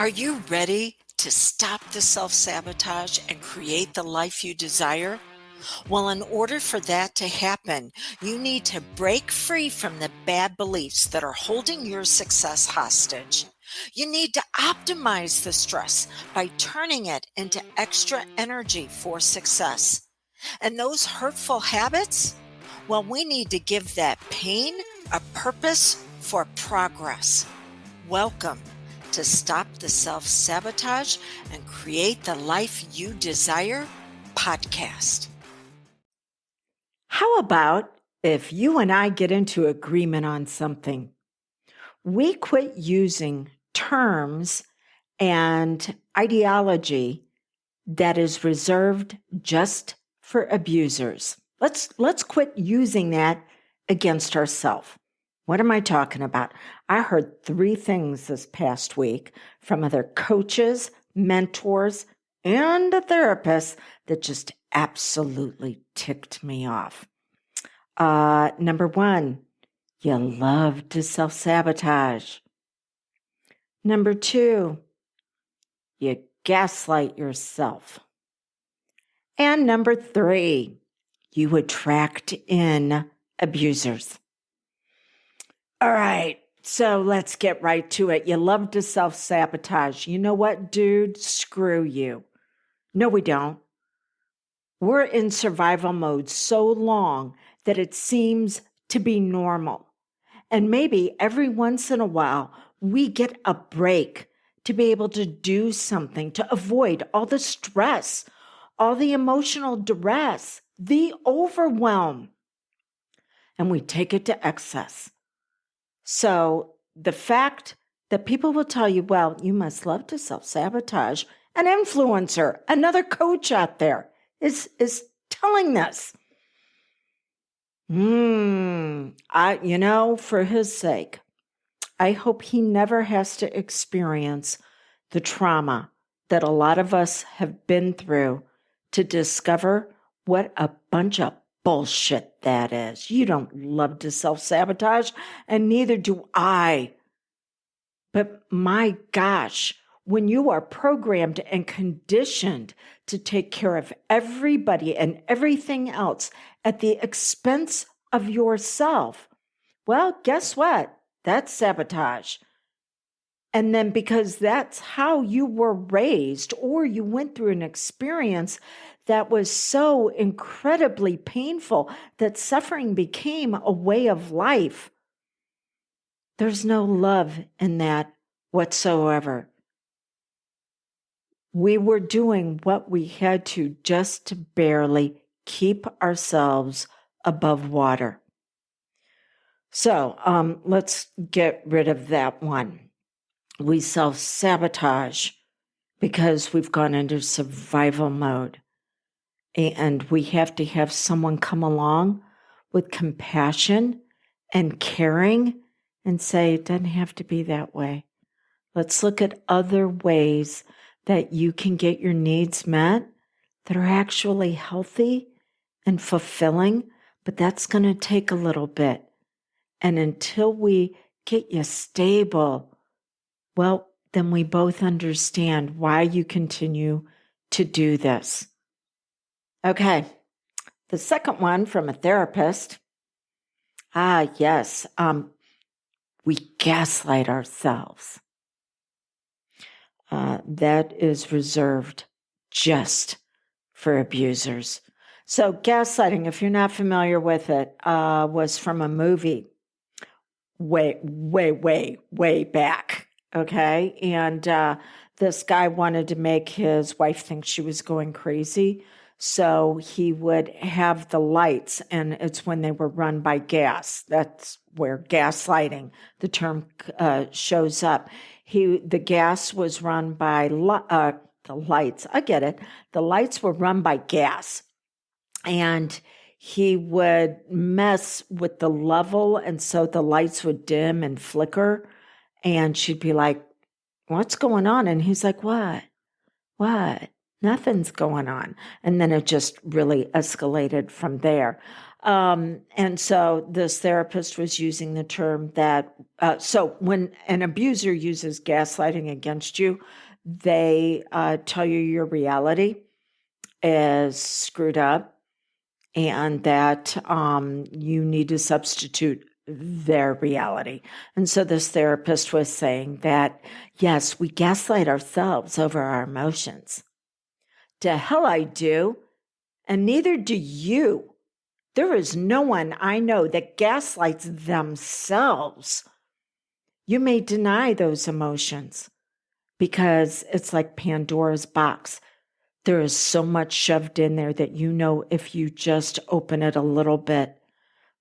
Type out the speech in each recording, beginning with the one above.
Are you ready to stop the self-sabotage and create the life you desire? Well, in order for that to happen, you need to break free from the bad beliefs that are holding your success hostage. You need to optimize the stress by turning it into extra energy for success. And those hurtful habits? Well, we need to give that pain a purpose for progress. Welcome to Stop the Self-Sabotage and Create the Life You Desire podcast. How about if you and I get into agreement on something? We quit using terms and ideology that is reserved just for abusers. Let's quit using that against ourselves. What am I talking about? I heard 3 things this past week from other coaches, mentors, and a therapist that just absolutely ticked me off. Number 1, you love to self-sabotage. Number 2, you gaslight yourself. And number 3, you attract in abusers. All right, so let's get right to it. You love to self-sabotage. You know what, dude? Screw you. No, we don't. We're in survival mode so long that it seems to be normal. And maybe every once in a while, we get a break to be able to do something, to avoid all the stress, all the emotional duress, the overwhelm. And we take it to excess. So the fact that people will tell you, well, you must love to self-sabotage, an influencer, another coach out there is telling this. For his sake, I hope he never has to experience the trauma that a lot of us have been through to discover what a bunch of bullshit that is. You don't love to self-sabotage, and neither do I. But my gosh, when you are programmed and conditioned to take care of everybody and everything else at the expense of yourself, well, guess what? That's sabotage. And then because that's how you were raised, or you went through an experience that was so incredibly painful that suffering became a way of life, there's no love in that whatsoever. We were doing what we had to just to barely keep ourselves above water. So let's get rid of that one. We self-sabotage because we've gone into survival mode. And we have to have someone come along with compassion and caring and say, it doesn't have to be that way. Let's look at other ways that you can get your needs met that are actually healthy and fulfilling, but that's going to take a little bit. And until we get you stable, well, then we both understand why you continue to do this. Okay, the second one from a therapist. Yes, we gaslight ourselves. That is reserved just for abusers. So gaslighting, if you're not familiar with it, was from a movie way back, okay? And this guy wanted to make his wife think she was going crazy, so he would have the lights, and it's when they were run by gas. That's where gaslighting, the term, shows up. The gas was run by the lights. I get it. The lights were run by gas, and he would mess with the level, and so the lights would dim and flicker, and she'd be like, what's going on? And he's like, what? Nothing's going on. And then it just really escalated from there. And so this therapist was using the term that, so when an abuser uses gaslighting against you, they tell you your reality is screwed up and that you need to substitute their reality. And so this therapist was saying that, yes, we gaslight ourselves over our emotions. To hell I do, and neither do you. There is no one I know that gaslights themselves. You may deny those emotions because it's like Pandora's box. There is so much shoved in there that you know if you just open it a little bit,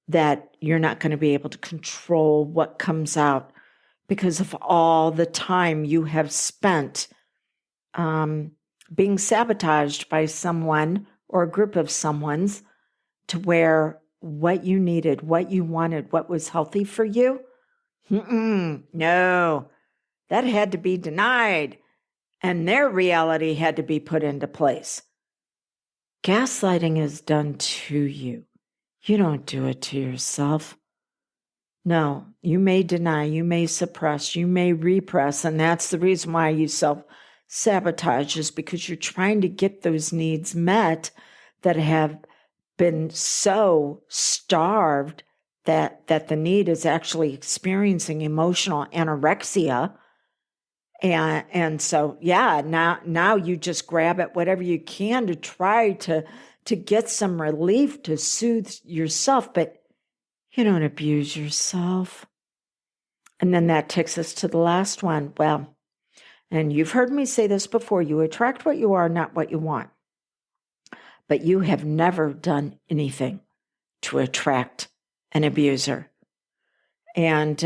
that you're not going to be able to control what comes out because of all the time you have spent being sabotaged by someone or a group of someone's to where what you needed, what you wanted, what was healthy for you, no, that had to be denied and their reality had to be put into place. Gaslighting is done to you. You don't do it to yourself. No, you may deny, you may suppress, you may repress, and that's the reason why you self-sabotage is because you're trying to get those needs met that have been so starved that the need is actually experiencing emotional anorexia. And so, yeah, now you just grab at whatever you can to try to get some relief, to soothe yourself, but you don't abuse yourself. And then that takes us to the last one. Well, and you've heard me say this before, you attract what you are, not what you want. But you have never done anything to attract an abuser. And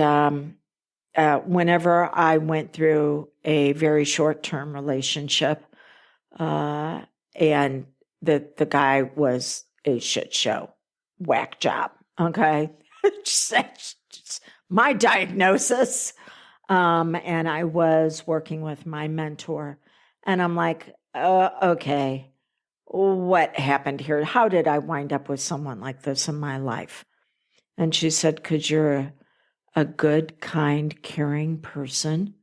whenever I went through a very short-term relationship, and the guy was a shit show, whack job, okay? Just my diagnosis. And I was working with my mentor, and I'm like, okay, what happened here? How did I wind up with someone like this in my life? And she said, because you're a good, kind, caring person.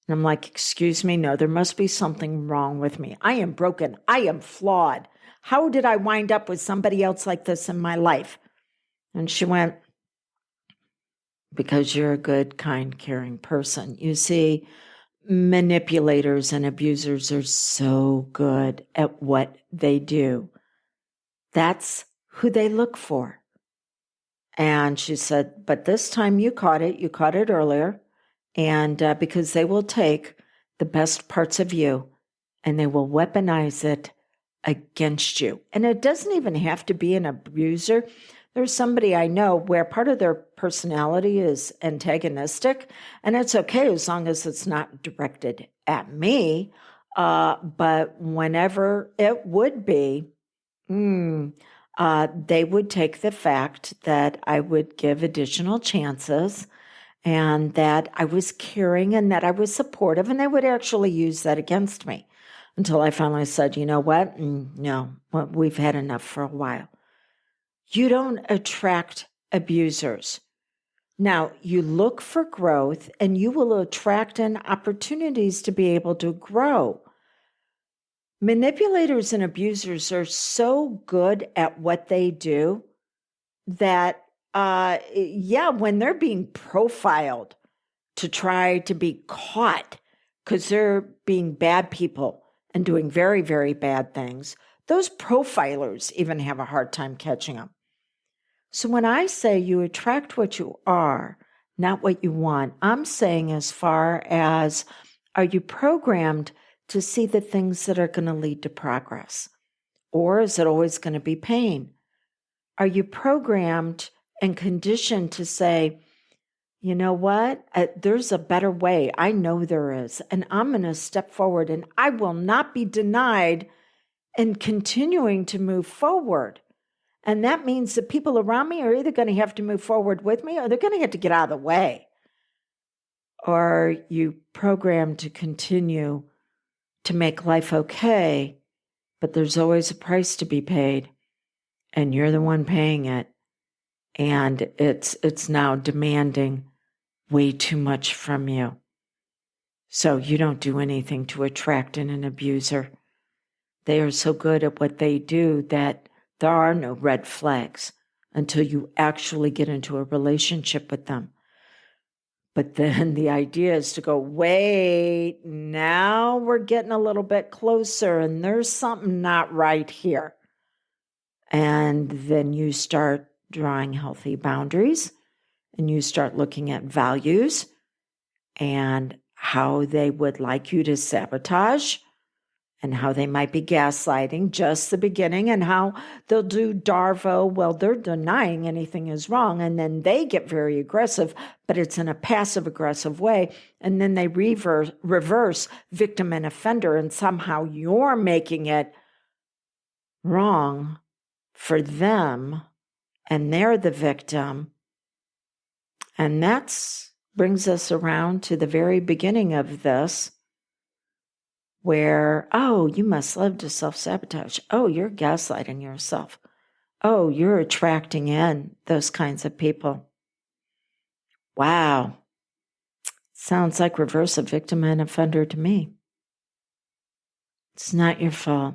And I'm like, excuse me, no, there must be something wrong with me. I am broken. I am flawed. How did I wind up with somebody else like this in my life? And she went, because you're a good, kind, caring person. You see, manipulators and abusers are so good at what they do. That's who they look for. And she said, but this time you caught it earlier. And because they will take the best parts of you and they will weaponize it against you. And it doesn't even have to be an abuser. There's somebody I know where part of their personality is antagonistic, and it's okay as long as it's not directed at me. But whenever it would be, they would take the fact that I would give additional chances and that I was caring and that I was supportive, and they would actually use that against me until I finally said, you know what? No, we've had enough for a while. You don't attract abusers. Now, you look for growth and you will attract in opportunities to be able to grow. Manipulators and abusers are so good at what they do that, when they're being profiled to try to be caught because they're being bad people and doing very, very bad things, those profilers even have a hard time catching them. So when I say you attract what you are, not what you want, I'm saying as far as, are you programmed to see the things that are going to lead to progress? Or is it always going to be pain? Are you programmed and conditioned to say, you know what, there's a better way. I know there is. And I'm going to step forward and I will not be denied in continuing to move forward. And that means the people around me are either going to have to move forward with me or they're going to have to get out of the way. Or are you programmed to continue to make life okay, but there's always a price to be paid. and you're the one paying it. And it's now demanding way too much from you. So you don't do anything to attract in an abuser. They are so good at what they do that there are no red flags until you actually get into a relationship with them. But then the idea is to go, wait, now we're getting a little bit closer and there's something not right here. And then you start drawing healthy boundaries and you start looking at values and how they would like you to sabotage and how they might be gaslighting, just the beginning, and how they'll do Darvo. Well, they're denying anything is wrong, and then they get very aggressive, but it's in a passive-aggressive way, and then they reverse victim and offender, and somehow you're making it wrong for them, and they're the victim. And that brings us around to the very beginning of this, where, oh, you must love to self-sabotage. Oh, you're gaslighting yourself. Oh, you're attracting in those kinds of people. Wow. Sounds like reverse of victim and offender to me. It's not your fault.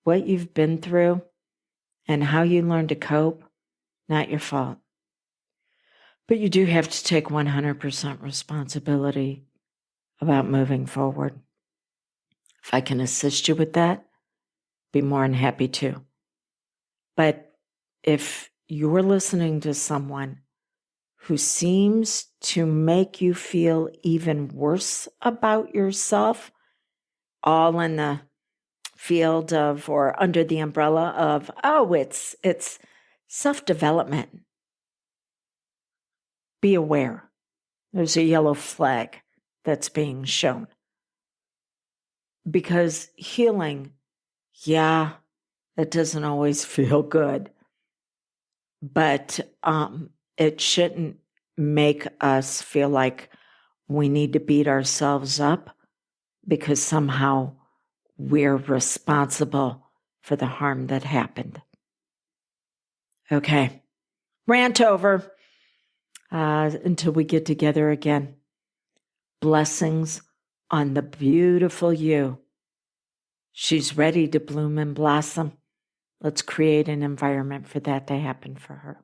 What you've been through and how you learn to cope, not your fault. But you do have to take 100% responsibility about moving forward. If I can assist you with that, be more than happy to. But if you're listening to someone who seems to make you feel even worse about yourself, all in the field of or under the umbrella of, oh, it's self-development, be aware. There's a yellow flag that's being shown. Because healing, yeah, it doesn't always feel good, but it shouldn't make us feel like we need to beat ourselves up because somehow we're responsible for the harm that happened. Okay, rant over until we get together again. Blessings on the beautiful you. She's ready to bloom and blossom. Let's create an environment for that to happen for her.